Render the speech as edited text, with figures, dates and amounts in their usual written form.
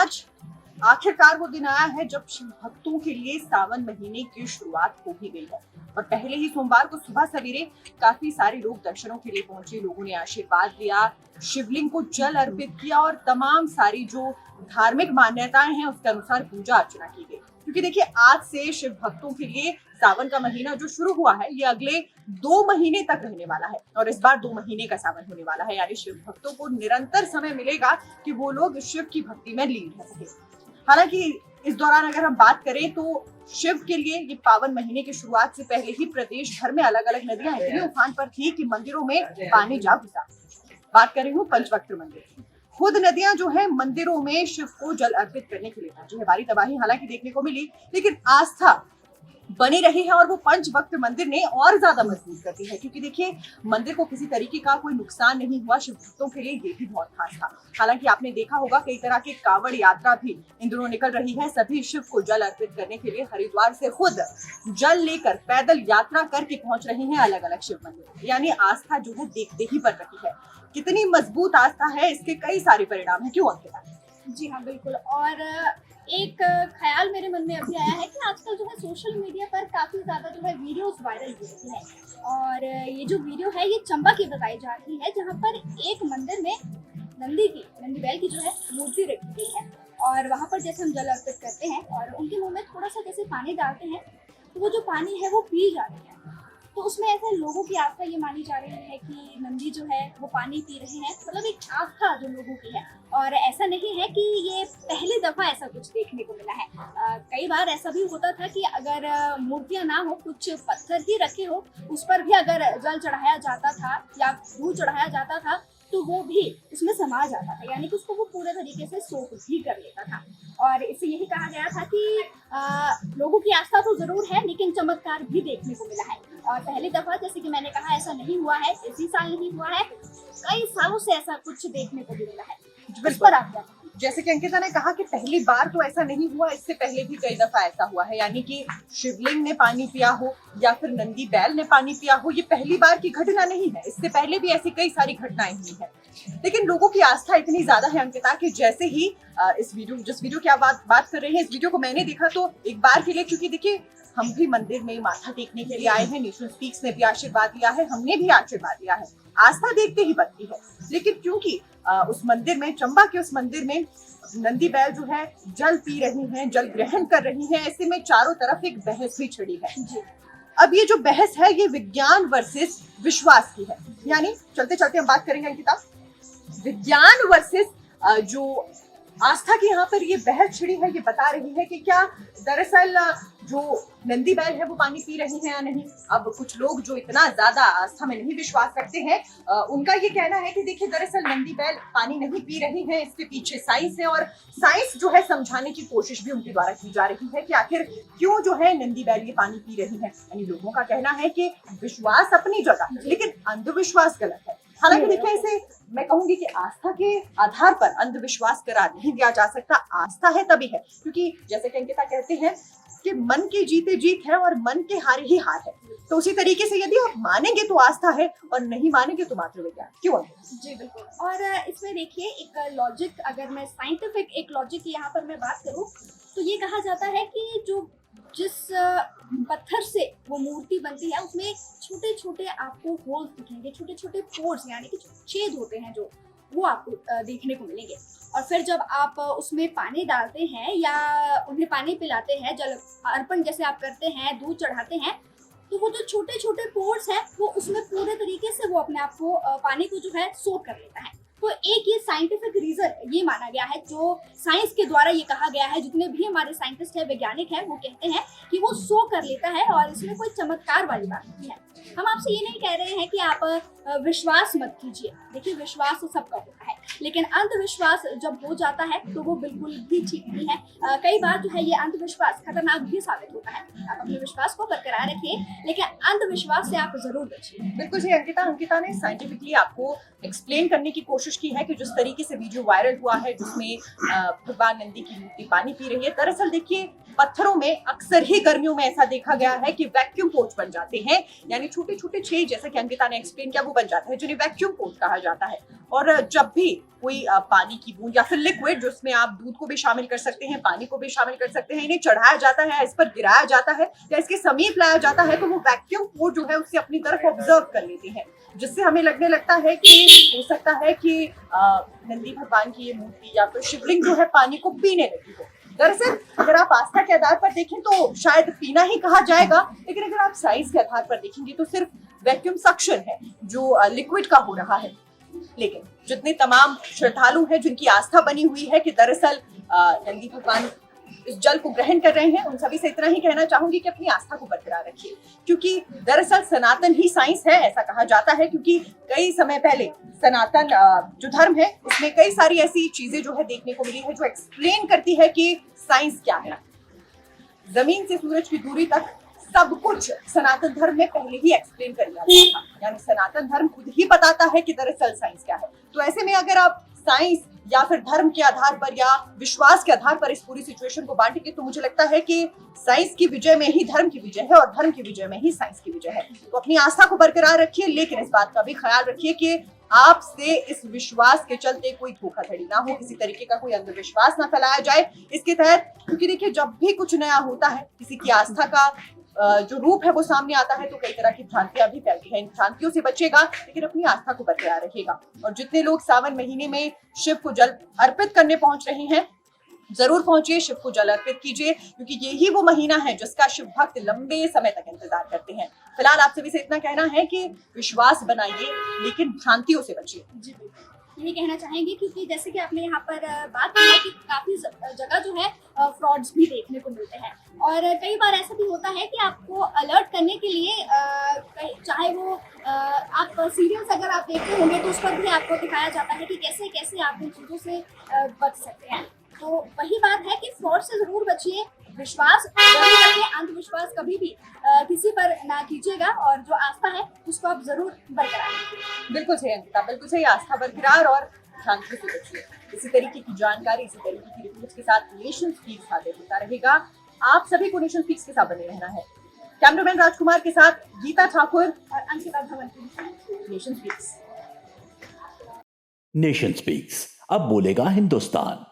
आज आखिरकार वो दिन आया है जब शिव भक्तों के लिए सावन महीने की शुरुआत हो भी गई है और पहले ही सोमवार को सुबह सवेरे काफी सारे लोग दर्शनों के लिए पहुंचे। लोगों ने आशीर्वाद लिया, शिवलिंग को जल अर्पित किया और तमाम सारी जो धार्मिक मान्यताएं हैं उसके अनुसार पूजा अर्चना की गई। क्योंकि देखिए, आज से शिव भक्तों के लिए सावन का महीना जो शुरू हुआ है ये अगले 2 महीने तक रहने वाला है और इस बार 2 महीने का सावन होने वाला है। यानी शिव भक्तों को निरंतर समय मिलेगा कि वो लोग शिव की भक्ति में लीन रह सके। हालांकि इस दौरान अगर हम बात करें तो शिव के लिए ये पावन महीने की शुरुआत से पहले ही प्रदेश भर में अलग अलग नदियां इतने उफान पर थी कि मंदिरों में पानी जा घुसा। बात कर रही हूँ पंचवक्त्र मंदिर की। खुद नदियां जो है मंदिरों में शिव को जल अर्पित करने के लिए पहुंची है। भारी तबाही हालांकि देखने को मिली, लेकिन आस्था बनी रही है और वो पंचवक्त्र मंदिर ने और ज्यादा मजबूत कर दी है। क्योंकि देखिए, मंदिर को किसी तरीके का कोई नुकसान नहीं हुआ। शिव भक्तों के लिए ये भी बहुत खास था। हालांकि आपने देखा होगा कई तरह के कावड़ यात्रा भी इन दिनों निकल रही है। सभी शिव को जल अर्पित करने के लिए हरिद्वार से खुद जल लेकर पैदल यात्रा करके पहुंच रही हैं अलग अलग शिव मंदिर। यानी आस्था जो है देखते ही बढ़ रही है। कितनी मजबूत आस्था है, इसके कई सारे परिणाम है। क्यों अंकिता? जी हाँ, बिल्कुल। और एक ख्याल मेरे मन में अभी आया है कि आजकल जो है सोशल मीडिया पर काफी ज्यादा जो है वीडियोस वायरल हो रही है और ये जो वीडियो है ये चंबा की बताई जा रही है, जहाँ पर एक मंदिर में नंदी बैल की जो है मूर्ति रखी गई है और वहाँ पर जैसे हम जल अर्पित करते हैं और उनके मुंह में थोड़ा सा जैसे पानी डालते हैं तो वो जो पानी है वो पी जाती है। तो उसमें ऐसे लोगों की आस्था ये मानी जा रही है कि नंदी जो है वो पानी पी रहे हैं, मतलब एक आस्था जो लोगों की है। और ऐसा नहीं है कि ये पहली दफा ऐसा कुछ देखने को मिला है। कई बार ऐसा भी होता था कि अगर मूर्तियां ना हो, कुछ पत्थर ही रखे हो, उस पर भी अगर जल चढ़ाया जाता था या दूध चढ़ाया जाता था तो वो भी उसमें समा जाता था, यानी कि उसको वो पूरे तरीके से सोख भी कर लेता था। और इससे यही कहा गया था कि लोगों की आस्था तो जरूर है लेकिन चमत्कार भी देखने को मिला है। और पहली दफा जैसे कि मैंने कहा ऐसा नहीं हुआ है, इसी साल नहीं हुआ है, कई सालों से ऐसा कुछ देखने को मिला है। इस पर आप क्या? जैसे कि अंकिता ने कहा कि पहली बार तो ऐसा नहीं हुआ, इससे पहले भी कई दफा ऐसा हुआ है। यानी कि शिवलिंग ने पानी पिया हो या फिर नंदी बैल ने पानी पिया हो, ये पहली बार की घटना नहीं है। इससे पहले भी ऐसी कई सारी घटनाएं हुई है। लेकिन लोगों की आस्था इतनी ज्यादा है अंकिता कि जैसे ही जिस वीडियो की आप बात कर रहे हैं, इस वीडियो को मैंने देखा तो एक बार के लिए, क्योंकि देखिए हम भी मंदिर में माथा टेकने के लिए आए हैं, नेशनल स्पीक्स ने भी आशीर्वाद लिया है, हमने भी आशीर्वाद लिया है, आस्था देखते ही बनती है। लेकिन क्योंकि उस मंदिर में, चंबा के उस मंदिर में नंदी बैल जो है जल पी रही हैं, जल ग्रहण कर रही हैं, ऐसे में चारों तरफ एक बहस भी छिड़ी है। अब ये जो बहस है ये विज्ञान वर्सेस विश्वास की है। यानी चलते चलते हम बात करेंगे अंकिता, विज्ञान वर्सेस जो आस्था की यहाँ पर ये बहस छिड़ी है। ये बता रही है कि क्या दरअसल जो नंदी बैल है वो पानी पी रही है या नहीं। अब कुछ लोग जो इतना ज्यादा आस्था में नहीं विश्वास रखते हैं, उनका ये कहना है कि देखिए दरअसल नंदी बैल पानी नहीं पी रही है, इसके पीछे साइंस है और साइंस जो है समझाने की कोशिश भी उनके द्वारा की जा रही है कि आखिर क्यों जो है नंदी बैल ये पानी पी रही है। यानी लोगों का कहना है कि विश्वास अपनी जगह लेकिन अंधविश्वास गलत है। हालांकि देखिए, इसे मैं कहूंगी कि आस्था के आधार पर अंधविश्वास करार नहीं दिया जा सकता। आस्था है तभी है, क्योंकि जैसे कि अंकिता कहते हैं कि मन के जीते जीत है और मन के हारे ही हार है। तो उसी तरीके से यदि आप मानेंगे तो आस्था है और नहीं मानेंगे तो मात्र विज्ञान। क्यों? जी बिल्कुल। और इसमें देखिए एक लॉजिक, अगर मैं साइंटिफिक एक लॉजिक की यहाँ पर मैं बात करूँ तो ये कहा जाता है कि जिस पत्थर से वो मूर्ति बनती है उसमें छोटे छोटे आपको होल्स दिखेंगे, छोटे छोटे पोर्स यानी कि छेद होते हैं जो वो आपको देखने को मिलेंगे। और फिर जब आप उसमें पानी डालते हैं या उन्हें पानी पिलाते हैं, जल अर्पण जैसे आप करते हैं, दूध चढ़ाते हैं, तो वो जो छोटे छोटे पोर्स हैं वो उसमें पूरे तरीके से वो अपने आप को पानी को जो है सोख कर लेता है। तो एक ये साइंटिफिक रीजन ये माना गया है, जो साइंस के द्वारा ये कहा गया है, जितने भी हमारे साइंटिस्ट है, वैज्ञानिक है, वो कहते हैं कि वो सो कर लेता है और इसमें कोई चमत्कार वाली बात नहीं है। हम आपसे ये नहीं कह रहे हैं कि आप विश्वास मत कीजिए। देखिए, विश्वास तो सबका होता है, लेकिन अंधविश्वास जब हो जाता है तो वो बिल्कुल भी ठीक नहीं है। कई बार जो है ये अंधविश्वास खतरनाक भी साबित होता है। आप अपने विश्वास को बरकरार रखिए, लेकिन अंधविश्वास से आप जरूर बचिए। बिल्कुल जी अंकिता ने साइंटिफिकली आपको एक्सप्लेन करने की कोशिश की है कि जिस तरीके से वीडियो वायरल हुआ है जिसमें भगवान नंदी की मूर्ति पानी पी रही है, दरअसल देखिए पत्थरों में अक्सर ही गर्मियों में ऐसा देखा गया है कि वैक्यूम पोर्स बन जाते हैं। यानी छोटे छोटे छेद, जैसा कि अंकिता ने एक्सप्लेन किया, वो बन जाते हैं जिन्हें वैक्यूम पोर्स कहा जाता है। और जब भी कोई पानी की बूंद या फिर लिक्विड, जिसमें आप दूध को भी शामिल कर सकते हैं, पानी को भी शामिल कर सकते हैं, इन्हें चढ़ाया जाता है, इस पर गिराया जाता है या इसके समीप लाया जाता है, तो वो वैक्यूम पोर्ट जो है उससे अपनी तरफ ऑब्जर्व कर लेते हैं, जिससे हमें लगने लगता है कि हो सकता है कि नंदी भगवान की ये मूर्ति या फिर शिवलिंग जो है पानी को पीने लगी हो। दरअसल अगर आप आस्था के आधार पर देखें तो शायद पीना ही कहा जाएगा, लेकिन अगर आप साइज के आधार पर देखेंगे तो सिर्फ वैक्यूम सक्शन है जो लिक्विड का हो रहा है। लेकिन जितने तमाम श्रद्धालु हैं जिनकी आस्था बनी हुई है कि दरअसल नंदी भगवान इस जल को ग्रहण कर रहे हैं, उन सभी से इतना ही कहना चाहूंगी कि अपनी आस्था को बरकरार रखिए, क्योंकि दरअसल सनातन ही साइंस है, ऐसा कहा जाता है। क्योंकि कई समय पहले सनातन जो धर्म है उसमें कई सारी ऐसी चीजें जो है देखने को मिली है जो एक्सप्लेन करती है कि साइंस क्या है। जमीन से सूरज की दूरी तक सब कुछ सनातन धर्म में पहले ही एक्सप्लेन कर लिया गया था, यानी सनातन धर्म खुद ही बताता है कि दरअसल साइंस क्या है। तो ऐसे में अगर आप साइंस या फिर धर्म के आधार पर या विश्वास के आधार पर इस पूरी सिचुएशन को बांटेंगे तो मुझे लगता है कि साइंस की विजय में ही धर्म की विजय है और धर्म की विजय में ही साइंस की विजय है। तो अपनी आस्था को बरकरार रखिए, लेकिन इस बात का भी ख्याल रखिए कि आपसे इस विश्वास के चलते कोई धोखाधड़ी ना हो, किसी तरीके का कोई अंधविश्वास ना फैलाया जाए इसके तहत। क्योंकि देखिए, जब भी कुछ नया होता है, किसी की आस्था का जो रूप है वो सामने आता है, तो कई तरह की भ्रांतियां भी फैलती हैं। इन भ्रांतियों से बचेगा, लेकिन अपनी आस्था को बरकरार रखेगा। और जितने लोग सावन महीने में शिव को जल अर्पित करने पहुंच रहे हैं, जरूर पहुंचिए, शिव को जल अर्पित कीजिए, क्योंकि यही वो महीना है जिसका शिव भक्त लंबे समय तक इंतजार करते हैं। फिलहाल आप सभी से इतना कहना है कि विश्वास बनाइए, लेकिन भ्रांतियों से बचिए। जी बिल्कुल, यही कहना चाहेंगे, क्योंकि जैसे कि आपने यहाँ पर बात की है कि काफी जगह जो है फ्रॉड्स भी देखने को मिलते हैं, और कई बार ऐसा भी होता है कि आपको अलर्ट करने के लिए चाहे वो आप सीरियल्स अगर आप देखते होंगे तो उस पर भी आपको दिखाया जाता है कि कैसे कैसे आप इन चीज़ों से बच सकते हैं। तो वही बात है कि फ्रॉड से जरूर बचिए, विश्वास जरूर रखिए, अंधविश्वास कभी भी किसी पर ना कीजिएगा, और जो आस्था है उसको आप जरूर बरकरार रखिए। बिल्कुल सही अंकिता, बिल्कुल सही, आस्था बरकरार और भ्रांति से बचिए। इसी तरीके की जानकारी, इसी तरीके की रिपोर्ट्स के साथ नेशन स्पीक्स हाजिर होता रहेगा। आप सभी को नेशन स्पीक्स के साथ बने रहना है। कैमरामैन राजकुमार के साथ गीता ठाकुर और अंकिता भवन, नेशन स्पीक्स। नेशन स्पीक्स, अब बोलेगा हिंदुस्तान।